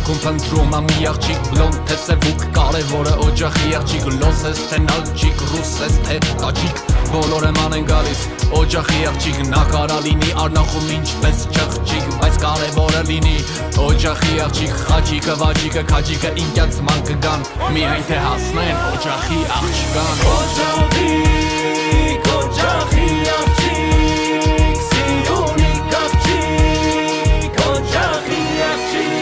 Կյանքում փնտրում եմ մի աղջիկ բլոնդ թե սևուկ կարևորը օջախի աղջիկ լոս ես թե նալջիկ ռուս ես թե տաջիկ բոլորը ման են գալիս օջախի աղջիկ նա կարա լինի Արնախում ինչպես ճղճիկ բայց կարևորը լինի օջախի աղջիկ խաչիկը վաճիկը քաջիկը ինքյացման կգան միայն թե հասնեն օջախի աղջկան օջախի աղջիկ սիրունիկ աղջիկ օջախի աղջիկ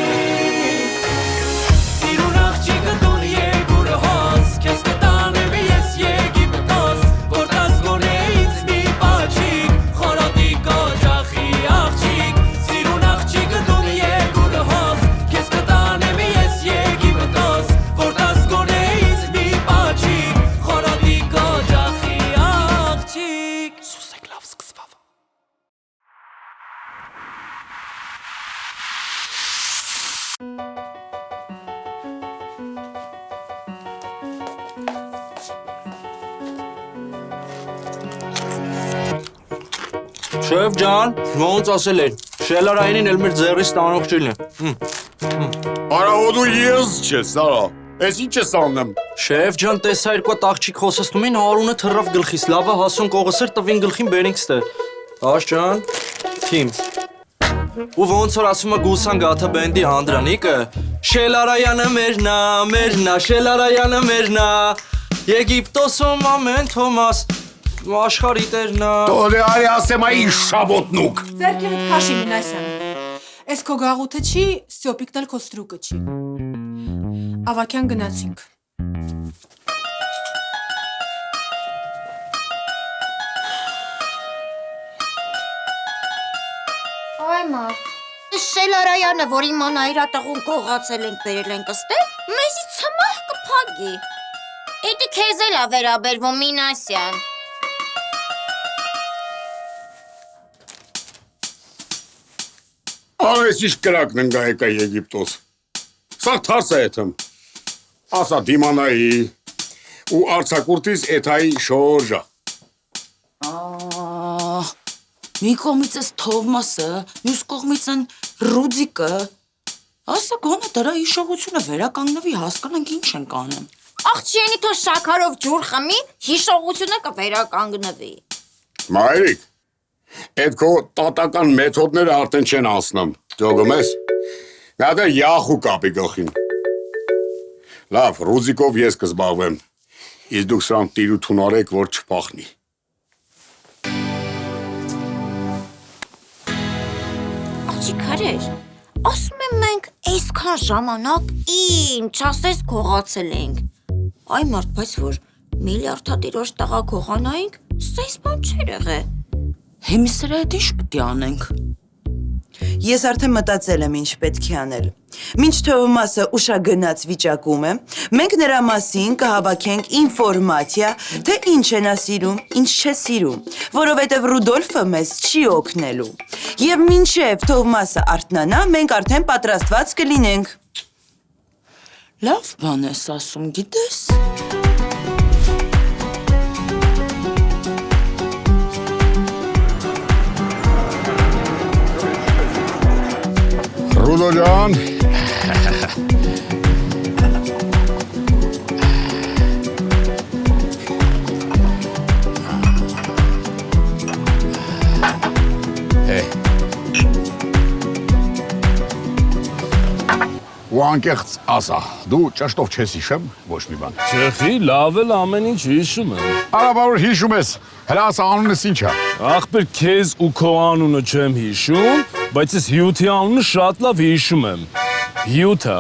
սիրուն աղջիկը դուն եգուր հոս քեզ կտանեմ ես եգի բտոս որ դաս գոնե ինձ մի պաչիկ խորոտիկ օջախի աղջիկ սիրուն աղջիկը դուն եգուր հոս քեզ կտանեմ ես եգի բտոս որ դաս գոնե ինձ մի պաչիկ խորոտիկ օջախի աղջիկ Սուսեք լավ սկսվավ Շեֆ ջան, ոնց ասել են, շելարայինին էլ մեր ձեռից տանող չիլն է։ Արա ոդու ես չես, արա, ես ինչ ես անում։ Շեֆ ջան, տեսա երկու տաղջիկ խոսացնումին հարունը թռավ գլխիս, լավը հասուն կողսեր տվին գլխին բերինք ստե։ Տաշ ջան, թիմ։ Ու ոնց որ ասում է Գուսան Գաթա բենդի Անդրանիկը, շելարայանը մերնա, մերնա, շելարայանը մերնա, Եգիպտոսում ամեն Թոմաս, աշխարհի տերնա։ Տորե արի ասեմ այ շաբոտնուկ։ Ձերքերդ քաշի մինասյան։ Էս քո գաղութը չի, Ստյոպիկն էլ քո ստրուկը չի։ Ավակյան գնացինք։ Այ մարդ, շելարայանը, որ իմանա իրա տղուն կողացել ենք բերել ենք ըստե, մեզի ցմահ կփագի։ Էդի քեզ էլ ա վերաբերվում Մինասյան։ Այս ինչ կրակն ընգա եկա Եգիպտոս։ Սա թարս է եթմ։ Ասա դիմանայի ու արցակուրտիս էթայի շորժա։ Մի կողմից ես Թովմասը, մյուս կողմից են Ռուդիկը։ Ասա գոնե դրա հիշողությունը վերականգնվի, հասկանանք ինչ ենք անեմ։ Աղջիենի թո շաքարով ջուր խմի, հիշողությունը կվերականգնվի։ Մայրիկ, էդ քո տատական մեթոդները արդեն չեն անցնում, ճոգում ես։ Նա դա յախու կապի գլխին։ Լավ, Ռուդիկով ես կզբաղվեմ, իսկ դուք սրանք տիրություն արեք, որ չփախնի։ Աղջիկարեր, ասում եմ մենք այսքան ժամանակ ինչ ասես կողացել ենք։ Այ մարդ, բայց որ միլիարդատիրոջ տղա կողանայինք, սա այս բան չէր եղե։ Հիմի սրա հետ ինչ պիտի անենք։ Ես արդեն մտածել եմ ինչ պետք է անել։ Մինչ Թովմասը ուշագնաց վիճակում է, մենք նրա մասին կհավաքենք ինֆորմացիա, թե ինչ է նա սիրում, ինչ չէ սիրում, որովհետև Ռուդոլֆը մեզ չի օգնելու։ Եվ մինչև Թովմասը արթնանա, մենք արդեն պատրաստված կլինենք։ Լավ բան ես ասում, գիտես։ Ռուդո ջան։ Ու անկեղծ ասա, դու ճշտով չես հիշեմ, ոչ մի բան։ Չեխի, լավ էլ ամեն ինչ հիշում եմ։ Արա բավոր հիշում ես, հլա ասա անունս ինչ է։ Ախպեր քեզ ու քո անունը չեմ հիշում, բայց ես հյութի անունը շատ լավ հիշում եմ։ Հյութը։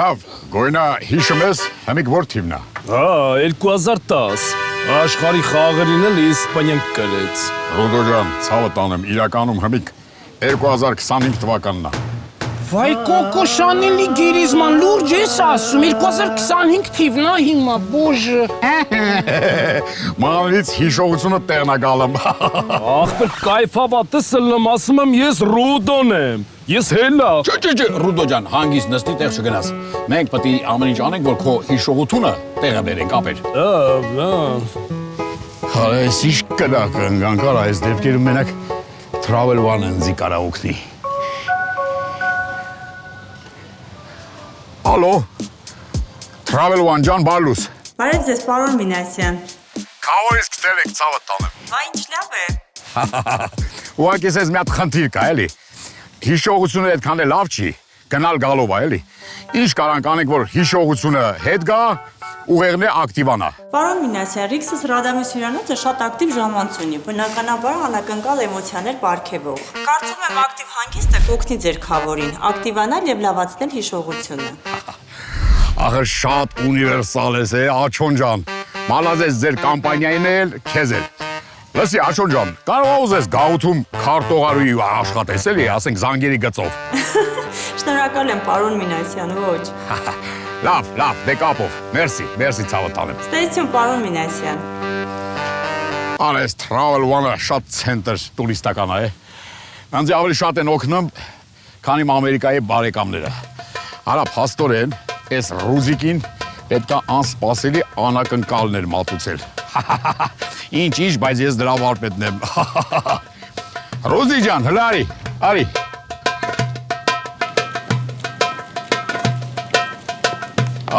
Լավ, գոյնա հիշում ես, հմիկ որ թիմն է։ Հա, 2010, աշխարհի խաղերին էլ Իսպանիան կրեց։ Ռուդո ջան, ցավը տանեմ, իրականում հմիկ 2025 թվականն է։ Վայ կոկո Շանելի գերիզման լուրջ ես ասում, 2025 թիվն է հիմա, բոժը։ Մանից հիշողությունը տեղն է գալում։ Ախպեր կայֆավատը սլում, ասում եմ ես Ռուդոն եմ, ես հելա։ Չէ, Ռուդո ջան, հանգիստ նստի տեղ չգնաս։ Մենք պետք է ամեն ինչ անենք, որ քո հիշողությունը տեղը բերենք, ապեր։ Հա, ես ինչ կրակ ընկանք, արա, այս դեպքերում մենակ Travel One ընձի կարա օգնի։ Ալո։ Travel One ջան, բարլուս։ Բարև ձեզ, պարոն Մինասյան։ Քավորից գտել եք ցավը տանեմ։ Վայ, ինչ լավ է։ Ուղղակի ես մի հատ խնդիր կա, էլի։ Հիշողությունը այդքան էլ լավ չի, գնալ գալով է, էլի։ Ինչ կարանք անենք, որ հիշողությունը հետ գա, ուղեղն է ակտիվանա։ Պարոն Մինասյան, Ռիքսս Ռադամիս հյուրանոցը շատ ակտիվ ժամանց ունի, բնականաբար անակնկալ էմոցիաներ պարգևող։ Կարծում եմ ակտիվ հանգիստը կօգնի ձեր քավորին, ակտիվանալ եւ լավացնել հիշողությունը։ Ախր շատ ունիվերսալ ես, Աչոն ջան։ Մալազես ձեր կամպանիային էլ, քեզ էլ։ Լսի, Աչոն ջան, կարող ուզես գաղութում քարտողարուի աշխատես էլի, ասենք զանգերի գծով։ Շնորհակալ եմ, պարոն Մինասյան, ոչ։ Լավ, դե կապով։ Մերսի ցավը տանեմ։ Ստեցություն, պարոն Մինասյան։ Արես Travel One-ը շատ ցենտր տուրիստական է։ Անձի ավելի շատ են օգնում, քան իմ Ամերիկայի բարեկամները։ Արա փաստորեն, այս Ռուզիկին պետք է անսպասելի անակնկալներ մատուցել։ Ինչ, բայց ես դրա վարպետն եմ։ Ռուզի ջան, հլա արի։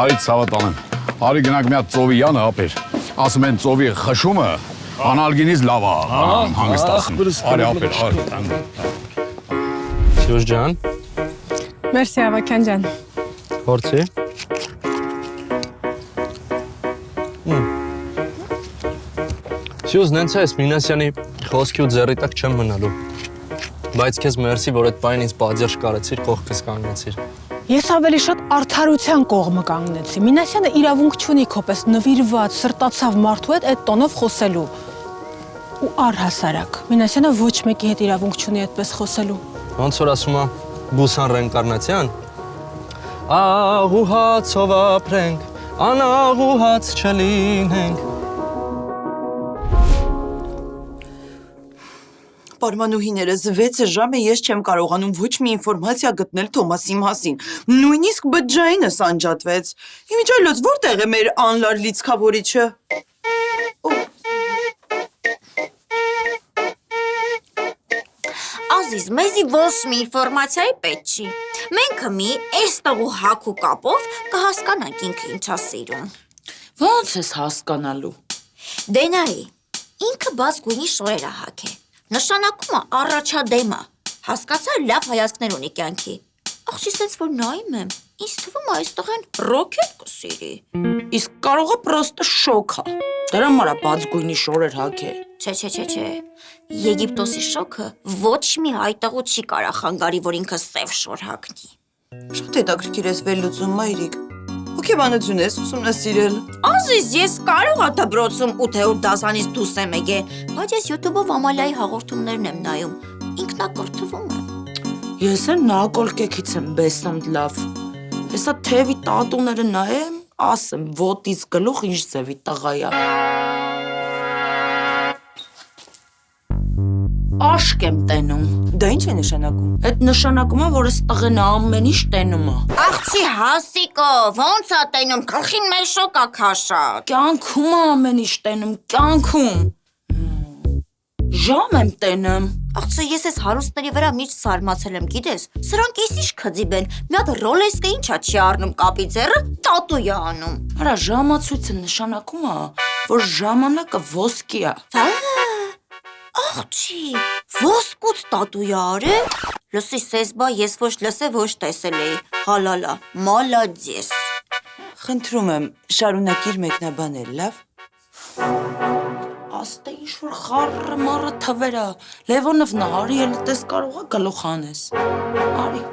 Արի ցավը տանեմ։ Արի գնանք մի հատ ծովի յանը ապեր։ Ասում են ծովի խշումը անալգինից լավ է, հանգստացնում։ Արի ապեր։ Սյուզ ջան, Մերսի Ավակյան ջան։ փորձի։ Սյուզ նենց ես Մինասյանի խոսքի ու ձեռի տակ չեմ մնալու։ Բայց քեզ մերսի, որ այդ պայն ինձ բաժեր կարեցիր, կողքս կանգնեցիր։ Ես ավելի շատ արդարության կողմը կանգնեցի։ Մինասյանը իրավունք չունի քոպես նվիրված, սրտացավ մարդու հետ այդ տոնով խոսելու։ Ու առհասարակ, Մինասյանը ոչ մեկի հետ իրավունք չունի այդպես խոսելու։ Ոնց որ ասում է Բուսան ռենկարնացիան։ Աղուհացով ապրենք, անաղուհաց չլինենք։ Պարմանուհիներս 6 ժամ է ես չեմ կարողանում ոչ մի ինֆորմացիա գտնել Թոմասի մասին։ Նույնիսկ բջջայինս անջատվեց։ Իմիջայլոց որտեղ է մեր անլար լիցքավորիչը։ Ազիզ, մեզի ոչ մի ինֆորմացիայի պետք չի։ Մենք մի էստաղու հակու կապով կհասկանանք ինքը ինչա սիրում։ Ոնց ես հասկանալու։ Դե նայի, ինքը բաց գույնի շորերը հակ է։ Նշանակումը առաջադեմ է։ Հասկացա լավ հայացքներ ունի կյանքի։ Աղջիս ես որ նայում եմ, ինձ թվում է այստեղ են ռոքետ կսիրի։ Իսկ կարող է պրոստը շոկ է։ Դրա համար բաց գույնի շորեր հագե։ Չէ։ Եգիպտոսի շոքը ոչ մի հայտաղու չի կարա խանգարի, որ ինքը սև շոր հագնի։ Շատ հետաքրքիր ես վերլուծում, մայրիկ։ Հոգեբանություն ես ուսումնասիրել։ Ազիզ, ես կարող եմ դպրոցում 8-րդ դասանից դուրս եմ եկել, բայց ես YouTube-ով Ամալիայի հաղորդումներն եմ նայում։ Ինքնակրթվում եմ։ Ես էլ նակոլկեքից եմ բեսում լավ։ Հեսա թևի տատուները նայեմ, ասեմ, ոտից գլուխ ինչ ձևի տղայա։ Աշկ եմ տենում։ Դա ինչ է նշանակում։ Այդ նշանակում է, որ այս տղեն ամեն ինչ տենում է։ Աղջի հասիկո, ոնց է տենում, գլխին մեր շոկ է քաշած։ Կյանքում ամեն ինչ տենում, կյանքում։ Ժամ եմ տենում։ Աղջի, ես այս հարուստների վրա միշտ սարմացել եմ, գիտես։ Սրանք էս ինչ խծիբ են։ Մի հատ Rolex-ը ինչա չի առնում կապի ձեռը, տատու է անում։ Արա ժամացույցը նշանակում է, որ ժամանակը ոսկի է։ Աղջի, ոսկուց տատու է արել։ Լսի սեզբա, ես ոչ լսել, ոչ տեսել էի։ Հալալա, մալադես։ Խնդրում եմ, շարունակիր մեկնաբանել, լավ։ Աստե ինչ-որ խառը մարը թվերա, Լևոնովնա, արի էլ տես կարող է գլուխ անես, արի։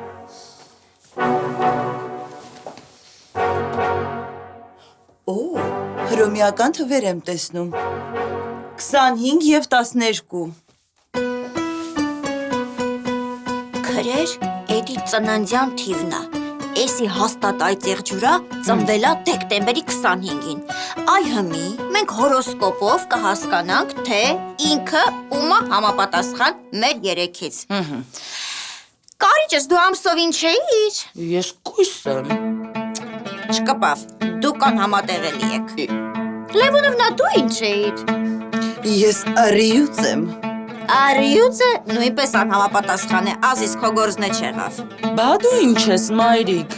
Հռոմեական թվեր եմ տեսնում, 25 և 12։ Քրեր, էդի ծննդյան թիվնա, էսի հաստատ այդ եղջուրա ծնվելա դեկտեմբերի 25-ին։ Այ հմի, մենք հորոսկոպով կհասկանանք, թե ինքը ումա համապատասխան մեր երեքից։ Կարիճս դու ամսով ինչ էիր։ Ես կույս եմ։ Չկպավ, դու կան համատեղելի եք։ Լևոնովնա, դու ինչ էիր։ Ես արիուց եմ։ Արիուծը նույնպես անհամապատասխան է, Ազիզ քո գործն է չեղավ։ Բա դու ինչ ես, մայրիկ։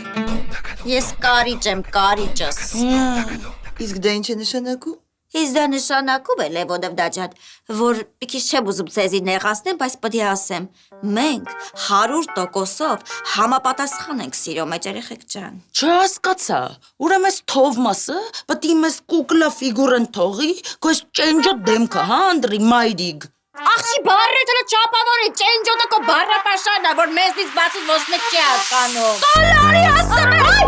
Ես կարիճ եմ, կարիճս։ Իսկ դա ինչ է նշանակում։ Իսկ դա նշանակում է, Լևոնով դաջան, որ մի քիչ չեմ ուզում ցեզի նեղացնեմ, բայց պետք է ասեմ, մենք 100%-ով համապատասխան ենք սիրո մեջ, երեխեք ջան։ Չհասկացա։ Ուրեմն այս Թովմասը պետք է մեզ կուկլա ֆիգուրն թողի, քոս ճենջո դեմքը, հա, Անդրի մայրիկ։ Ախի բարրետը ճապավորի, ճենջոտը կո բարրապաշանա, որ մեզնից բացի ոչ մեկ չի հասկանում։ Տալարի ասեմ, այ,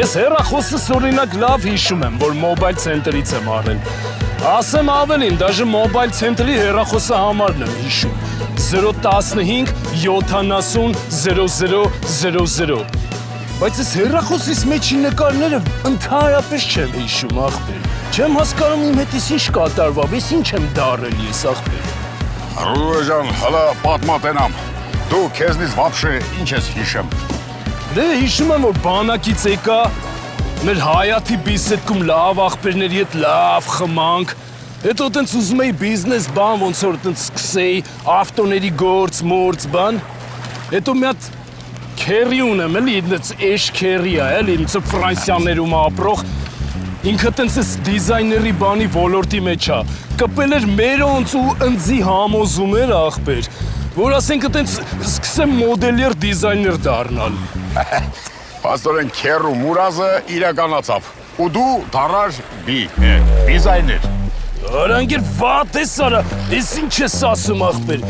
Ես հեռախոսս օրինակ լավ հիշում եմ, որ մոբայլ ցենտրից եմ առել։ Ասեմ ավելին, դաժե մոբայլ ցենտրի հեռախոսը համարն եմ հիշում։ 015 70 0000։ Բայց ես հեռախոսիս մեջի նկարները ընդհանրապես չեմ հիշում, ախպեր։ Չեմ հասկանում իմ հետ ինչ կատարվավ, ես ինչ եմ դարել ես, ախպեր։ Ռուդե ջան, հələ պատմատենամ։ Դու քեզնից вообще ինչ ես հիշում։ Դե հիշում եմ, որ բանակից եկա, մեր Հայաթի բիսեդքում լավ աղբերների հետ լավ խմանք, հետո տենց ուզում էի բիզնես բան, ոնց որ տենց սկսեի, ավտոների գործ, մորց բան, հետո մի հատ քերի ունեմ, էլի, տենց էշ քերի է, էլի, ինձ Ֆրանսիաներում ապրող, ինքը տենց էս դիզայների բանի ոլորտի մեջ է, կպել էր մերոնց ու ընձի համոզում էր աղբեր, որ ասենք տենց սկսեմ մոդելյեր դիզայներ դառնալ։ Պաստորեն քերու մուրազը իրականացավ։ Ու դու դառար դիզայներ։ Արանգեր վատ ես արա, ես ինչ ես ասում աղբեր։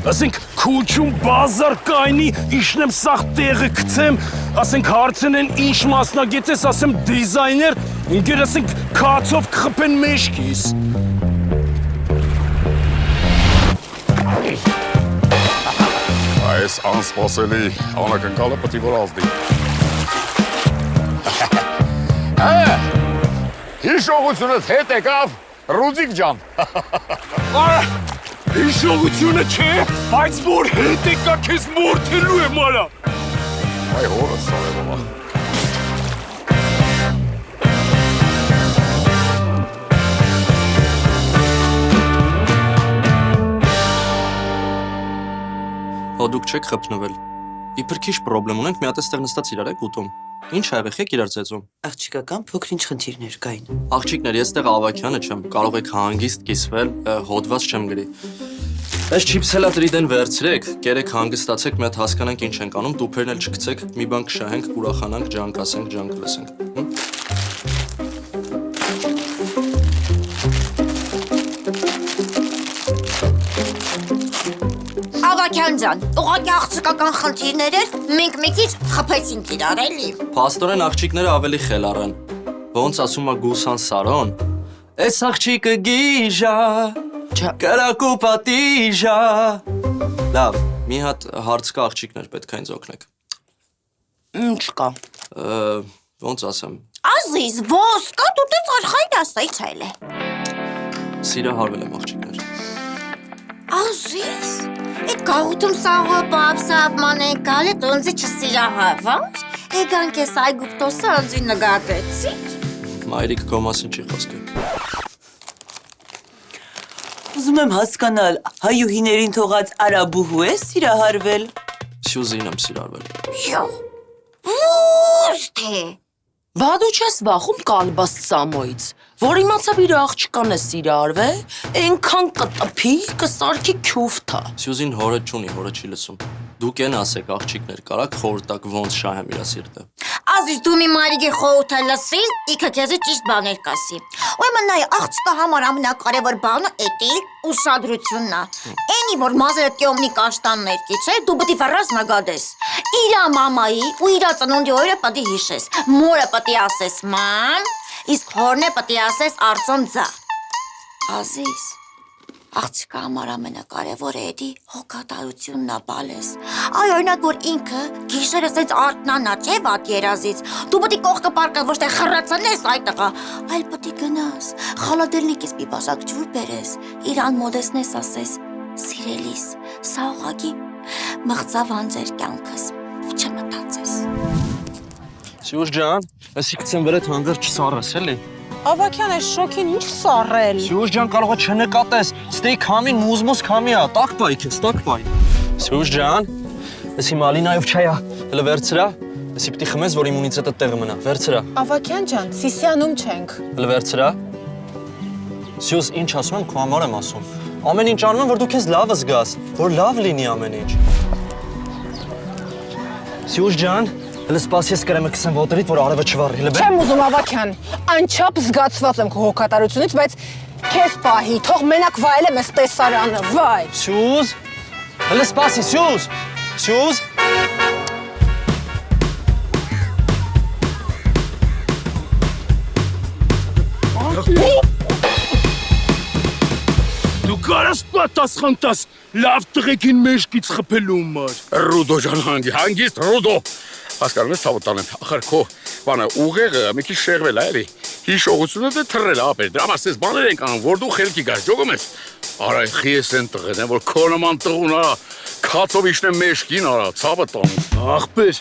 Ասենք քուչում բազար կայնի, իշնեմ սաղ տեղը գցեմ, ասենք հարցնեն ինչ մասնագետ ես, ասեմ դիզայներ, ինքեր ասենք քացով կխփեն մեջքիս։ Այս անսպասելի անակնկալը պետք է որ ազդի։ Հիշողությունդ հետ եկավ Ռուդիկ ջան։ Հիշողությունը չէ, բայց որ հետ եկա քեզ մորթելու եմ արա։ Այ հորս սարևովա։ Հո դուք չեք խփնվել։ Իբր քիչ խնդրեմ ունենք, մի հատ էստեղ նստած իրար եք ուտում։ Ինչ ա եղեք, եք իրար ծեծում։ Աղջիկական փոքր-ինչ խնդիրներ կային։ Աղջիկներ, ես տեղ Ավակյանը չեմ, կարող եք հանգիստ կիսվել, հոդված չեմ գրի։ Այս չիփսելա դրիդեն վերցրեք, կերեք հանգստացեք, մի հատ հասկանանք ինչ ենք անում, տուփերն էլ չգցեք, մի բան կշահենք, ուրախանանք, ջանք ասենք, ջանք լսենք։ Ավակյան ջան, ուղղակի աղջիկական խնդիրներ էր, մենք մի քիչ խփեցինք իրար, էլի։ Փաստորեն աղջիկները ավելի խելառ են։ Ոնց ասում է Գուսան Սարոն, «Էս աղջիկը գիժա, կրակու պատիժա»։ Լավ, մի հատ հարց կա աղջիկներ, պետք է ինձ օգնեք։ Ինչ կա։ Ոնց ասեմ։ Ազիզ, ոսկա, դու դες արխային ասա, ինչ այլ է։ Սիրահարվել եմ աղջիկներ։ Ազիզ, այդ գաղութում սաղը պապսապ մանեն կալ է տոնձի չսիրահավար, էգան կես այգուպտոսը անձի նգատեցի։ Մայրիկ քո մասին չի խոսքը։ Ուզում եմ հասկանալ, հայուհիներին թողած արաբուհու է սիրահարվել։ Սյուզին եմ սիրարվել։ Յո, ոչ թե։ Բա դու չես վախում կալբաս Սամոյից, որ իմացավ իր աղջկան է սիրարվել, այնքան կտփի, կսարքի քյուֆթա։ Սյուզին հորը չունի, հորը չի լսում։ Դուք են ասեք աղջիկներ, կարաք խորտակ ոնց շահեմ իրա սիրտը։ Ազիզ դու մի մայրիկի խորհուրդը լսին, իքը քեզի ճիշտ բաներ կասի։ Ուրեմն նայ աղջկա համար ամենակարևոր բանը էտի ուշադրությունն է։ Էնի որ մազերը տյոմնի կաշտաններ կիչե, դու պետք է վառած նագադես։ Իրա մամայի ու իրա ծնունդի օրը պետք է հիշես։ Մորը պետք է ասես մամ, իսկ հորն է պետք է ասես արծոն ձա։ Ազիզ աղջկա համար ամենակարևորը էդի հոգատարությունն է բալես։ Այ օրինակ որ ինքը գիշերը սենց արտնանա չէ վատ երազից։ Դու պետք է կողքը պարկալ ոչ թե խռացանես այդ տղա, այլ պետք է գնաս, խալադելնիկից մի բաժակ ջուր բերես, իրան մոդեսնես ասես, սիրելիս, սա ուղղակի մղձավ անձեր կյանքս, չմտածես։ Սյուզ ջան, ասի գցեմ վրա հանգար չսառես էլի։ Ավակյան այս շոքին ինչ սառել։ Սյուզ ջան կարող է չնկատես, ստեյք համին մուզմուզ քամի է, տակ բայ քեզ, տակ բայ։ Սյուզ ջան, ասի մալինայով չայա, հələ վերցրա, ասի պիտի խմես, որ իմունիտետը տեղը մնա, վերցրա։ Ավակյան ջան, Սիսիանում չենք։ Հələ վերցրա։ Սյուզ ինչ ասում եմ, քո համար եմ ասում։ Ամեն ինչ անում եմ, որ դու քեզ լավ զգաս, որ լավ լինի ամեն ինչ։ Սյուզ ջան, հələ սպասի ես կրեմը կսեմ ոտերիդ, որ արևը չվառի, հələ բեր։ Չեմ ուզում Ավակյան, անչափ զգացված եմ քո հոգատարությունից, բայց քեզ պահի, թող մենակ վայելեմ այս տեսարանը, վայ։ Սյուզ, հələ սպասի, Սյուզ, Սյուզ։ Դու կարաս պատասխան տաս լավ տղեկին մեջքից խփելու համար։ Ռուդո ջան, հանգիստ Ռուդո։ Հասկանում ես ցավոտ տանեմ։ Ախր քո բանը ուղեղը մի քիչ շեղվել է, էլի։ Հիշողությունը դե թռել է, ապեր։ Դրա համար ես բաներ ենք անում, որ դու խելքի գաս, ջոգում ես։ Արա խիես են տղեն, որ քո նման տղուն արա, քացով իշնե մեջքին արա, ցավը տանում։ Ախպեր,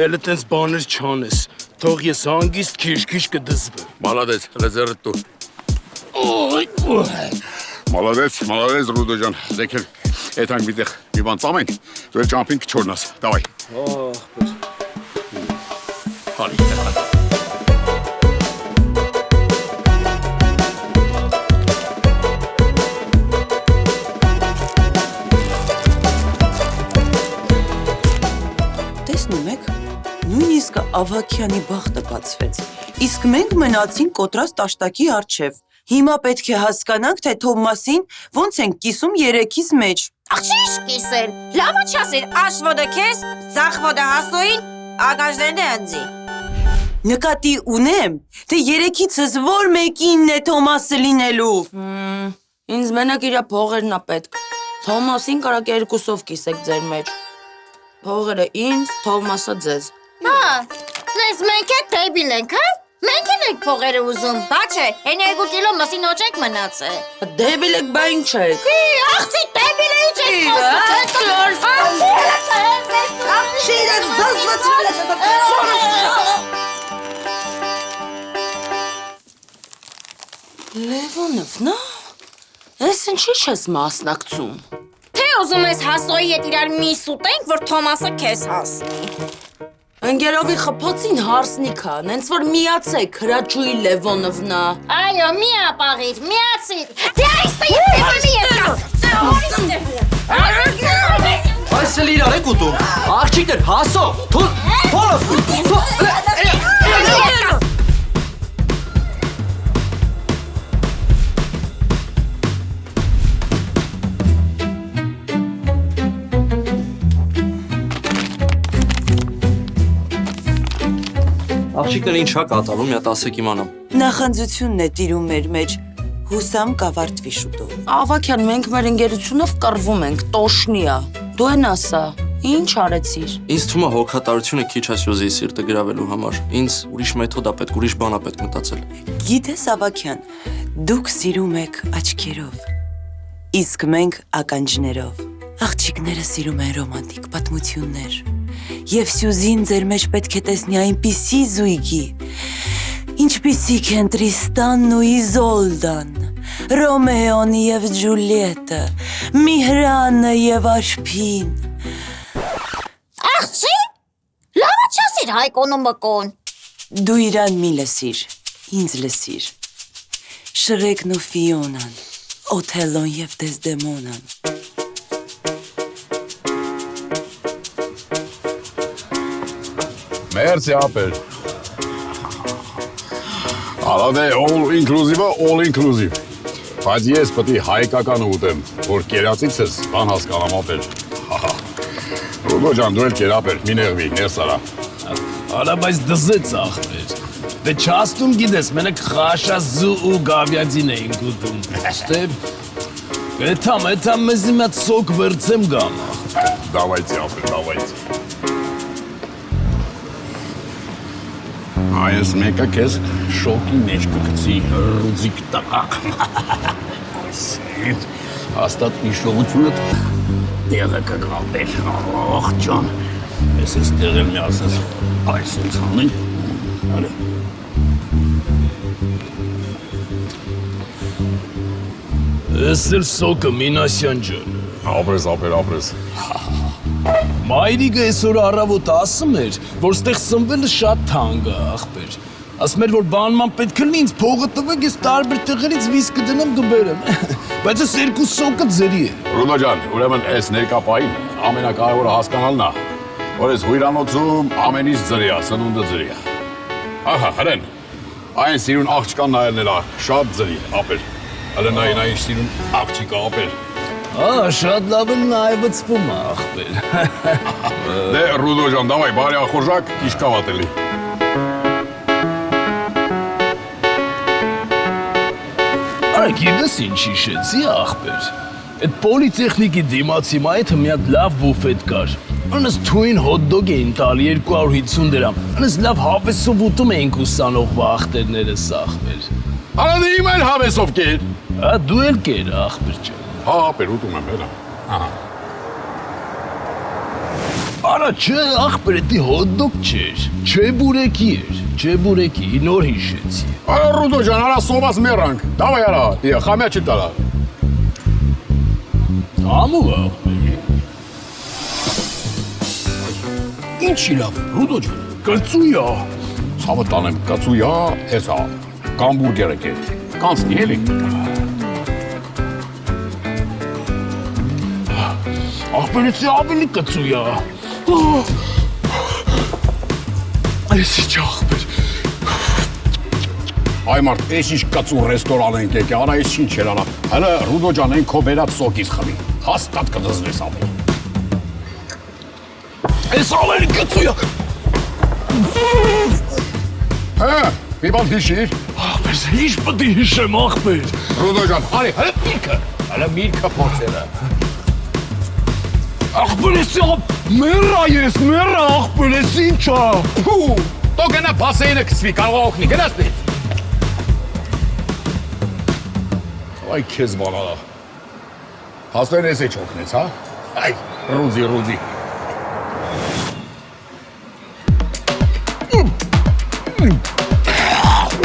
էլը տենց բաներ չանես։ Թող ես հանգիստ քիչ-քիչ կդզվեմ։ Մալադեց, հələ ձեռդ տուր։ Օй, Մալադեց, Ռուդո ջան, դեկել այդ հանգ միտեղ մի բան ծամենք, դու էլ ճամփին կչորնաս, դավայ։ Ախպեր։ Հարի։ Տեսնում եք, նույնիսկ Ավակյանի բախտը բացվեց, իսկ մենք մնացինք կոտրած տաշտակի առջև։ Հիմա պետք է հասկանանք, թե Թովմասին ոնց են կիսում երեքից մեջ։ Աղ ինչ կիսել, լավը չասիր, աշվոդը քեզ, ծախվոդը հասոին, ագաժներն է ընձի։ Նկատի ունեմ, թե երեքիցս որ մեկինն է Թոմասը լինելու։ Ինձ մենակ իրա փողերն է պետք։ Թոմասին կարակ երկուսով կիսեք ձեր մեջ։ Փողերը ինձ, Թոմասը ձեզ։ Հա, լես մենք է թեյբիլ ենք, հա? Մենք ենք փողերը ուզում, բա չէ, հեն 2 կիլո մսին օջեք մնաց է։ Դեբիլ եք, բա ինչ եք։ Աղցի թեյբիլը ինչ ես Լևոնովնա, ես ինչի չես մասնակցում։ Թե ուզում ես հասոյի հետ իրար միս ուտենք, որ Թոմասը քեզ հասնի։ Ընկերովի խփոցին հարսնիքա, նենց որ միացեք, հրաչուի Լևոնովնա։ Այո, մի ապաղիր, միացիր։ Դե այստե ես Այս էլ իրար եք ուտում, աղջիկներ, հասո, Աղջիկները ինչ հա կատարում, մի հատ ասեք իմանամ։ Նախանձությունն է տիրում մեր մեջ, հուսամ կավարտվի շուտով։ Ավակյան, մենք մեր ընկերությունով կռվում ենք, տոշնիա։ Դու են ասա, ինչ արեցիր։ Ինձ թվում է հոգատարությունը քիչ է Սյուզի սիրտը գրավելու համար։ Ինձ ուրիշ մեթոդ է պետք, ուրիշ բան է պետք մտածել։ Գիտես Ավակյան, դուք սիրում եք աչքերով, իսկ մենք ականջներով։ Աղջիկները սիրում են ռոմանտիկ պատմություններ։ Եվ Սյուզին ձեր մեջ պետք է տեսնի այնպիսի զույգի, ինչպիսիք են Տրիստանն ու Իզոլդան, Ռոմեոն և Ջուլիետը, Միհրանը և Աշփին։ Աղջի, լավը չասիր Հայկոն ու Մկոն։ Դու իրան մի լսիր, ինձ լսիր։ Շրեկն ու Ֆիոնան, Օթելոն և Դեսդեմոնան։ Մերսի ապեր։ Ալադե all inclusive։ Բայց ես պետք է հայկականը ուտեմ, որ կերածիցս բան հասկանամ ապեր։ Ռուդո ջան, դու էլ կեր ապեր, մի նեղվի, ներս արա։ Արա բայց դզեց ախպեր։ Դե չաստում գիտես, մենակ խաշազու ու գավյադին էինք ուտում։ Ստեփ, էթամ մեզ մի հատ սոկ վերցեմ գամ։ Դավայցի ապեր, դավայցի։ Այս մեկը քեզ շոկի մեջ կգցի, Ռուդիկ տղա։ Հաստատ հիշողությունը տեղը կգրավել, աղ ջան, ես ես տեղել մի ասես, այս ինձ հանենք, Արա։ Էսել սոկը Մինասյան ջան։ Ապրես։ Մայրիկը այսօր առավոտ ասում էր, որ ստեղ սնվելը շատ թանկ է, ախպեր։ Ասում էր, որ բանման պետք է լինի ինձ փողը տվեք, ես տարբեր տեղերից վիսկի դնեմ կբերեմ։ Բայց այս երկու սոկը ձերի է։ Ռուդո ջան, ուրեմն այս ներկապային ամենակարևորը հասկանալն է, որ այս հույրանոցում ամեն ինչ ձրի է, սնունդը ձրի է։ Ահա, հրեն, այն սիրուն աղջկան նայելն էլ շատ ձրի, ապեր։ Հələ նային այն սիրուն աղջիկը ապեր։ Շատ լավ էլ նայվծվում է, ախպեր։ Դե, Ռուդո ջան, դավայ, բարի ախորժակ, իշկավատելի։ Արա գիտես ինչ իշեցի, ախպեր։ Այդ պոլիտեխնիկի դիմացի մայթը մի հատ լավ բուֆետ կար։ Անս թույն հոթդոգ էին տալի 250 դրամ։ Անս լավ հավեսով ուտում էինք ուսանող վախտերներս, ախպեր։ Արա դե իմ էլ հավեսով կեր։ Դու էլ կեր, ախպեր ջան։ Հա, ապեր, ուտում եմ էլա։ Ահա։ Արա չէ, ախպեր, էդի հոթդոգ չէր, չէ բուրեկի, նոր հիշեցի։ Արա Ռուդո ջան, արա սոված մեռանք, դավայ արա, դիա, խամյա չի տալա։ Համու ախպեր։ Ինչի լավ, Ռուդո ջան, կծույա։ Ցավը տանեմ, կծույա, հեսա, կամբուրգերը կեր, կանցնի էլի։ Ախպերեցի ավելի կծույա։ Այս ինչ ախպեր։ Այ մարդ, ես ինչ կծու ռեստորան ենք եկե, արա ես ինչ էր արա, հələ Ռուդո ջան են քո բերած սոկից խմի, հաստատ կդզվես ապեր։ Այս ավելի կծույա։ Հա, մի բան հիշիր։ Ախպեր, ինչ պետք է հիշեմ, ախպեր։ Ռուդո ջան, արի, հələ միրգը փորձելը։ Ախպերեցի, մեռա ախպերես ինչա։ Տո գնա բասեինը կսվի, կարող օգնի, գնացնի։ Այ քեզ բանալա։ Հաստեն ես էչ օգնեց, հա։ Այ, Ռուդի։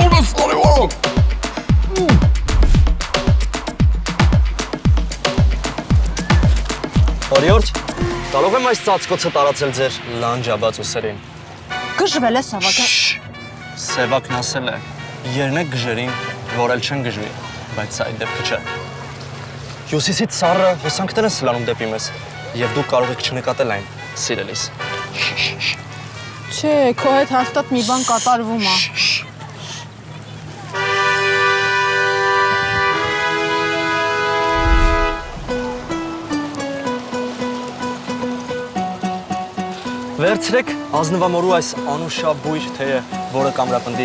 Ուրս կարևոր։ Օրիորդ, կարող եմ այս ծածկոցը տարածել ձեր լանջաբաց ուսերին։ Գժվել է Սավակը։ Սևակն ասել է, երնեք գժերին, որ էլ չեն գժվի, բայց սա այդ դեպքը չէ։ Հյուսիսից սառը հոսանքներ են սլանում դեպի մեզ, և դուք կարող եք չնկատել այն, սիրելիս։ Չէ, քո հետ հաստատ մի բան կատարվում է։ Վերցրեք ազնվամորու այս անուշաբույր թեյը, որը կամրապնդի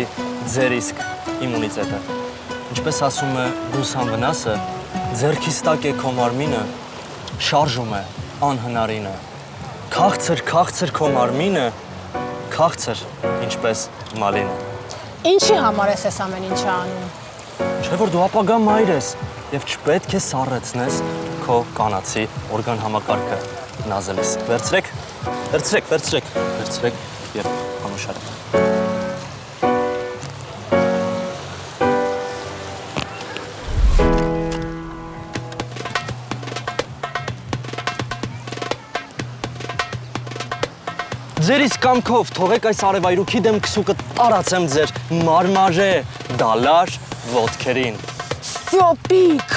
ձեր իսկ իմունիտետը։ Ինչպես ասում է բուսան վնասը, ձեռքից տակ է քո մարմինը, շարժում է անհնարինը։ Քաղցր քո մարմինը, քաղցր, ինչպես մալինը։ Ինչի համար ես այս ամեն ինչը անում։ Չէ՞ որ դու ապագա մայր ես և չպետք է սառեցնես քո կանացի օրգան համակարգը նազելիս։ Վերցրեք և անուշարեք։ Ձեր իսկ կամքով թողեք այս արևայրուքի դեմ քսուկը տարածեմ ձեր մարմարե դալար ոտքերին։ Ստյոպիկ։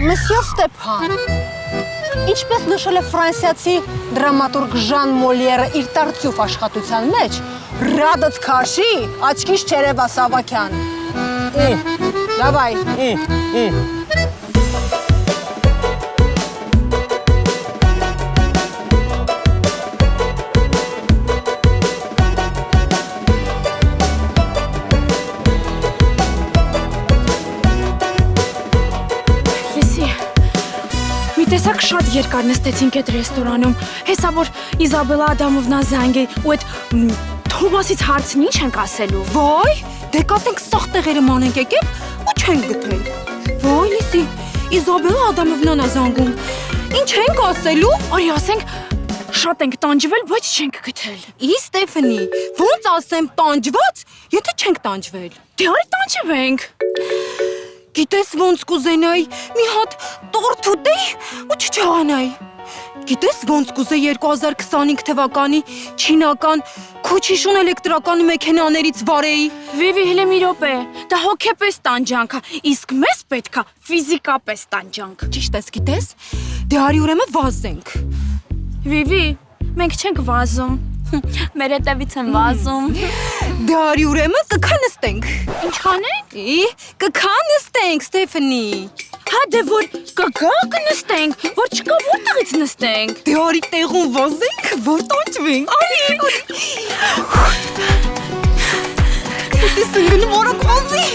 Մսյո Ստեփան, ինչպես նշել է ֆրանսիացի դրամատուրգ Ժան Մոլիերը իր Տարտյուֆ աշխատության մեջ, ռադդ քաշի, աչքից չերևա Սավակյան։ Դավայ։ Տեսակ շատ երկար նստեցինք այդ ռեստորանում, հեսա որ Իզաբելլա Ադամովնա զանգ է ու այդ Թոմասից հարցին ինչ ենք ասելու։ Վայ, դե կասենք սաղ տեղերը մանենք եկել ու չենք գտել։ Վայ, լիսի, Իզաբելլա Ադամովնան է զանգում։ Ինչ ենք ասելու։ Արի ասենք Շատ ենք տանջվել, բայց չենք գտել։ Ի Ստեփանի, ո՞նց ասեմ տանջված, եթե չենք տանջվել։ Դե արի տանջվենք։ Գիտես ոնց կուզենայի մի հատ տորտ ուտեի ու չչաղանայի։ Գիտես ոնց կուզեի 2025 թվականի չինական քոչիշուն էլեկտրական մեքենաներից վարեի։ Վիվի հլը մի րոպե, դա հոգեպես տանջանք է, իսկ մեզ պետքա ֆիզիկապես տանջանք։ Ճիշտ ես, գիտես։ Դե արի ուրեմն վազենք։ Վիվի, մենք չենք վազում։ Մեր հետևից են վազում։ Դե արի ուրեմն կքանստենք։ Ինչ անենք։ Կքանստենք, Ստեփանի։ Հա դե որ կգա կնստենք, որ չկա որտեղից նստենք։ Դե արի տեղում վազենք, որ տանջվենք։ Արի։ Դες ընկնում որոք վազի։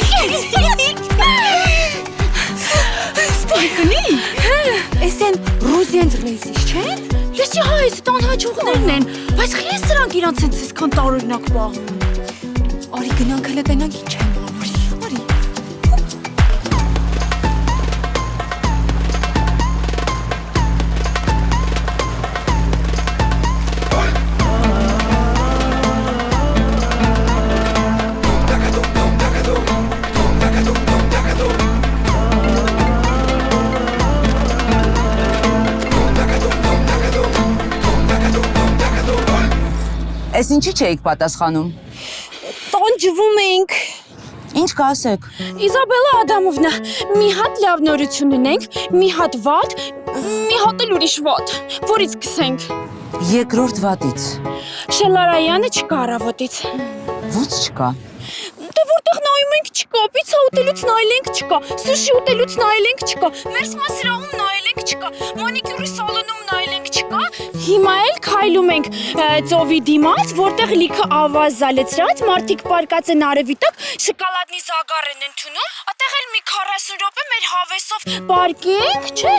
Ստեփանի։ Էսեն Ռուզիենց ռեյսից չեն։ Լսի հայ, տան հաջողներն են, բայց խի ես սրանք իրանց են այսքան տարօրինակ պահում։ Արի գնանք հլը տենանք ինչ են անում։ Արի։ Էս ինչի չէիք պատասխանում։ Տանջվում ենք։ Ինչ կասեք։ Իզաբելլա Ադամովնա, մի հատ լավ նորություն ունենք, մի հատ վատ, մի հատ էլ ուրիշ վատ։ Որից սկսենք։ Երկրորդ վատից։ Շելարայանը չկա առավոտից։ Ո՞նց չկա։ Դե որտեղ նայում ենք չկա, պիցա ուտելուց նայել ենք չկա, սուշի ուտելուց նայել ենք չկա, մերսմա սրահում նայել ենք չկա, մանիկյուրի սալոնում նայել ենք չկա։ Հիմա էլ քայլում ենք ծովի դիմաց, որտեղ լիքը ավազալեցրած, մարդիկ պարկած են արևի տակ, շոկոլադնի զագար են ընդունում, այդտեղ էլ մի 40 րոպե մեր հավեսով պարկենք, չէ,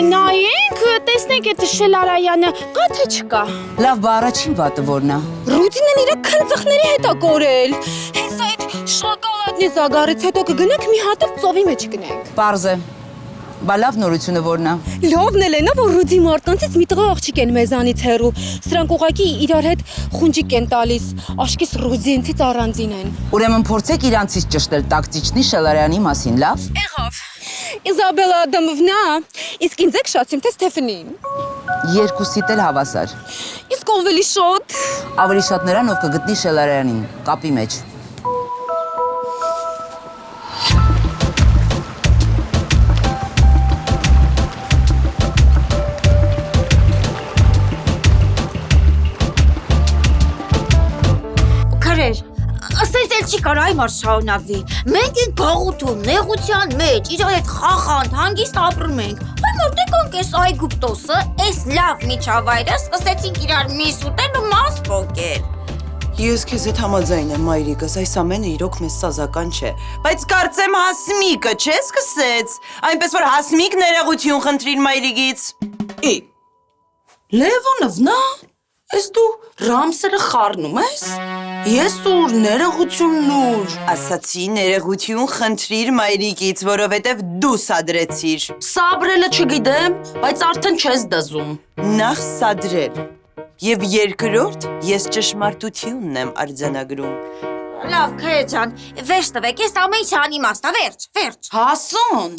նայենք, տեսնենք այդ Շելարայանը կա թե չկա։ Լավ, բա առաջին վատը որն է։ Ռուդինեն իր քնծխների հետ է կորել։ Հենց այդ շոկոլադնի զագարից հետո կգնանք մի հատ ծովի մեջ գնանք։ Պարզ է։ Բա լավ նորությունը որն է։ Լավն էլ է նա, որ Ռուդի մարկանցից մի տղա աղջիկ են մեզանից հեռու։ Սրանք ուղղակի իրար հետ խունջիկ են տալիս, աշկիս Ռուզիենցից առանձին են։ Ուրեմն փորձեք իրանցից ճշտել տակտիչնի Շելարյանի մասին, լավ։ Եղավ։ Իզաբելլա Ադամովնա, իսկ ինձ եք շացիմ թե Ստեփանին։ Երկուսիդ էլ հավասար։ Իսկ ով էլի շոտ։ Ավելի շատ նրան, ով կգտնի Շելարյանին, կապի մեջ։ Ասես էլ չի կարող այմար շարունակվի։ Մենք ենք գաղութում, նեղության մեջ, իրար հետ խախանդ, հանգիստ ապրում ենք։ Այմար դեկանք էս Այգուպտոսը, էս լավ միջավայրը, սկսեցինք իրար միս ուտել ու մաս փոկել։ Ես քեզ հետ համաձայն եմ, մայրիկս, այս ամենը իրոք մեզ սազական չէ։ Բայց կարծեմ Հասմիկը չէ սկսեց, այնպես որ Հասմիկ ներողություն խնդրիր մայրիկից։ Լևոնովնա, ես դու Ռամսերը խառնում ես։ Ես ուր ներողությունն ուր։ Ասացի ներողություն խնդրիր մայրիկից, որովհետև դու սադրեցիր։ Սաբրելը չգիտեմ, բայց արդեն չես դզում։ Նախ սադրել։ Եվ երկրորդ, ես ճշմարտությունն եմ արձանագրում։ Լավ, քեզ ջան, վերջ տվեք, ես ամեն ինչ անիմաստ է, վերջ։ Հասուն,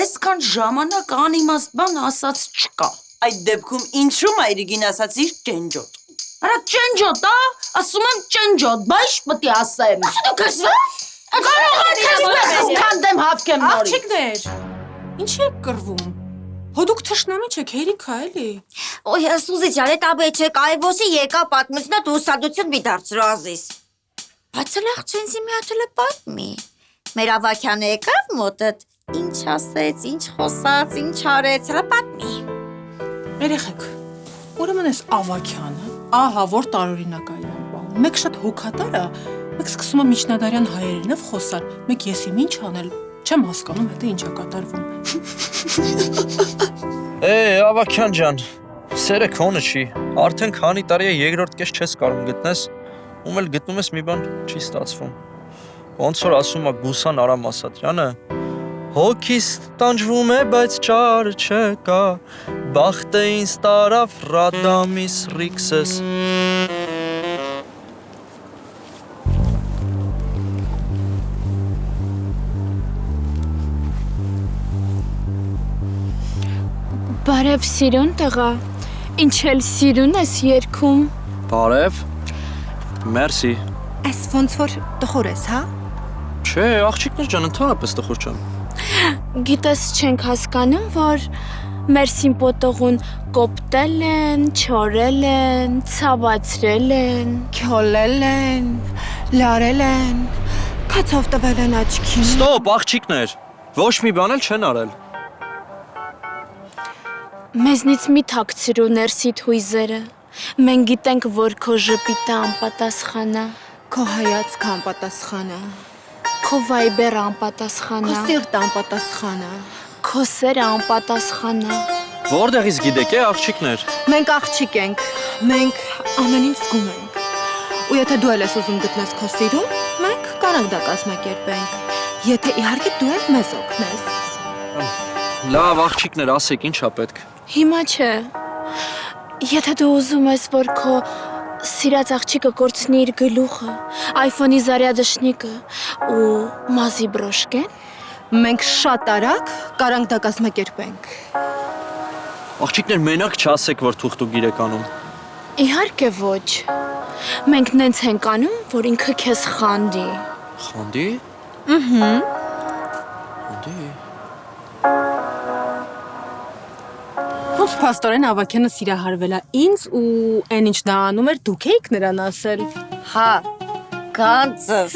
այսքան ժամանակ անիմաստ բան ասած չկա։ Այդ դեպքում ինչու մայրիկին ասացիր ճենջոտ։ Արա ճենջոտ, ասում եմ ճենջոտ, բայց պետք է ասեմ։ Դու քսվես։ Կարող է քսվես, քանդեմ հավքեմ նորից։ Աղջիկներ, ինչի եք կռվում։ Հոդուք թշնամի չեք, հերիքա էլի։ Ոյ, Սուզի ջան, այդ աբեչեք այվոսի եկա պատմությունա դու սադություն մի դարձրու ազիս։ Բայց էլ աղջենցի մի հատ էլ պատմի։ Մեր ավակյանը եկավ մոտդ, ինչ ասեց, ինչ խոսաց, ինչ արեց, հələ պատմի։ Երեխեք, ուրեմն էս ավակյանը, ահա որ տարօրինակ այլան բան։ Մեկ շատ հոգատար է, մեկ սկսում է միջնադարյան հայերենով խոսալ, մեկ ես իմ ինչ անել, չեմ հասկանում հետո ինչ է կատարվում։ Ավակյան ջան, սերը քոնը չի, արդեն քանի տարի է երկրորդ կես չես կարող գտնես, ում էլ գտնում ես մի բան չի ստացվում։ Ոնց որ ասում է Գուսան Արամ Ասատրյանը, Հոգիս տանջվում է, բայց ճար չկա, բախտը ինձ տարավ Ռադամիս Ռիքսես։ Բարև սիրուն տղա, ինչ էլ սիրուն ես երգում։ Բարև, մերսի։ Այս ոնց որ տխուր ես, հա? Չէ, աղջիկներ ջան, ընդհանրապես տխուր չեմ։ Գիտես չենք հասկանում, որ մեր սիմպոտողուն կոպտել են, չորել են, ցավացրել են, Քյոլել են, լարել են, քացով տվել են աչքին։ Ստոպ, աղջիկներ, ոչ մի բան էլ չեն արել։ մեզնից մի թաքցրու ներսիդ հույզերը։ Մենք գիտենք, որ քո ժպիտը անպատասխան է, Քո հայացքը անպատասխան է, քո վայբերը անպատասխան քո է, սիրտը անպատասխան է։ քո սերը անպատասխան է։ Որտեղից գիտեք, աղջիկներ։ Մենք աղջիկ ենք, մենք ամեն ինչ զգում ենք։ Ու եթե դու ես ուզում գտնես քո սիրուն, մենք կարող դա կազմակերպենք։ Եթե իհարկե դու էլ մեզ օգնես։ Լավ, աղջիկներ, ասեք, ինչա պետք։ Հիմա չէ։ Եթե դու ուզում ես, որ քո սիրած աղջիկը կորցնի իր գլուխը, iPhone-ի զարյադշնիկը ու մազի բրոշկեն, Մենք շատ արագ կարող դա կազմակերպենք։ Աղջիկներ, մենակ չասեք, որ թուղթուգիր եք անում։ իհարկե ոչ։ Մենք նենց ենք անում, որ ինքը քեզ խանդի։ Խանդի։ Խանդի։ Ոնց փաստորեն Ավագյանը սիրահարվել է ինձ ու այն ինչ նա անում էր դուք էիք նրան ասել։ Հա, գանձս։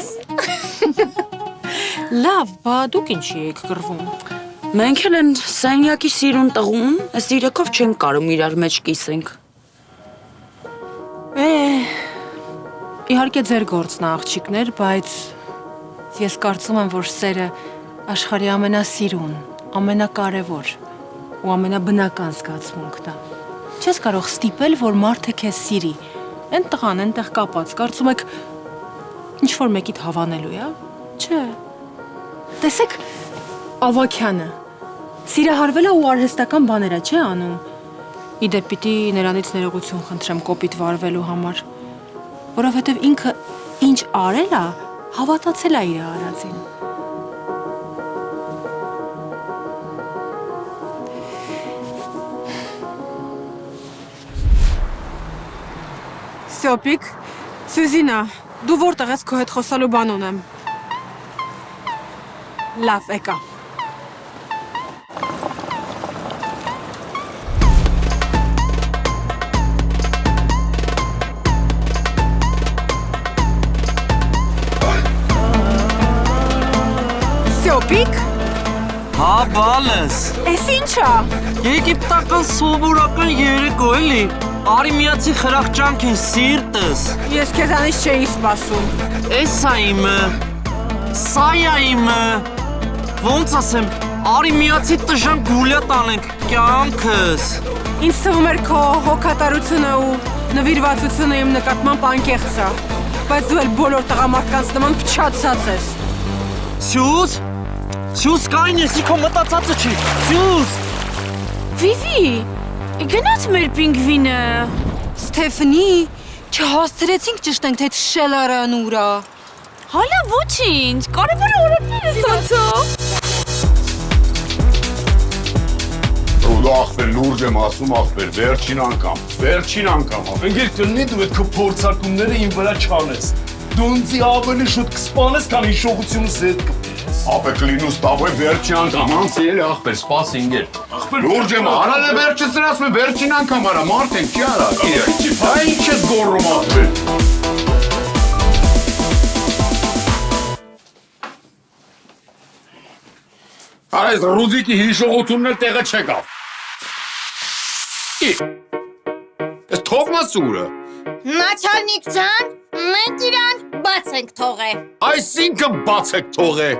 Լավ, բա դուք ինչի եք կռվում։ Մենք էլ են սենյակի սիրուն տղուն, այս իրակով չենք կարող իրար մեջ կիսենք։ Իհարկե ձեր գործն է աղջիկներ, բայց ես կարծում եմ, որ սերը աշխարհի ամենասիրուն, ամենակարևոր ու ամենաբնական զգացմունքն է։ Չես կարող ստիպել, որ մարդը քեզ սիրի։ Այն տղան այնտեղ կապած, կարծում եք ինչ որ մեկիդ հավանելու է, չէ։ Տեսեք, Ավագյանը սիրահարվել է ու արհեստական բաներ է, չէ՞ անում։ Իդեպ պիտի նրանից ներողություն խնդրեմ կոպիտ վարվելու համար, որովհետև ինքը ինչ արել է, հավատացել է իր արածին։ Սյոպիկ, Սյուզինա, դու որտեղ ես քո հետ խոսալու բան ունեմ։ Լավ, եկա։ Սյոպիկ, Հա, բալես։ էս ի՞նչ է։ Եգիպտական սովորական երեկո էլի։ Արի միացի խրախճանք են սիրտս։ Ես քեզանից չէի սպասում։ Էս է իմը։ Սա է իմը։ Ոնց ասեմ, արի միացի տժան գուլյա տանենք կյանքս։ Ինձ թվում էր քո հոգատարությունը ու նվիրվածությունը իմ նկատմամբ անկեղծ է, բայց դու էլ բոլոր տղամարդկանց նման փչացած ես։ Սյուզ։ Սյուզ կային եսի քո մտածածը չի։ Սյուզ։ Վիվի, գնաց մեր պինգվինը։ Ստեֆանի, չհասցրեցինք ճշտենք, թե շելարան ուրա։ Հալա ոչինչ, կարևորը օրորներ ես անցա։ Ռուդո ախպեր, լուրջ եմ ասում ախպեր, վերջին անգամ ախպեր։ Ընկեր կլինի դու այդ քո փորձարկումները իմ վրա չանես։ Դու ինձ ավելի շուտ կսպանես, քան հիշողությունս հետ կպես։ Ապե կլինուս տավոյ վերջին անգամ, անցի էլի ախպեր, սպաս ինգեր։ Լուրջ եմ, արալ է վերջս ասում է, վերջին անգամ արա, մարդ ենք, չի արա։ Դա ինչ ես գորում ախպեր։ Արա այս Ռուդիկի հիշողությունն էլ տեղը չեկավ։ Ես թողնաս ուրը։ Նաչալնիկ ջան, մենք իրան բաց ենք թողե։ Այսինքն բաց եք թողե։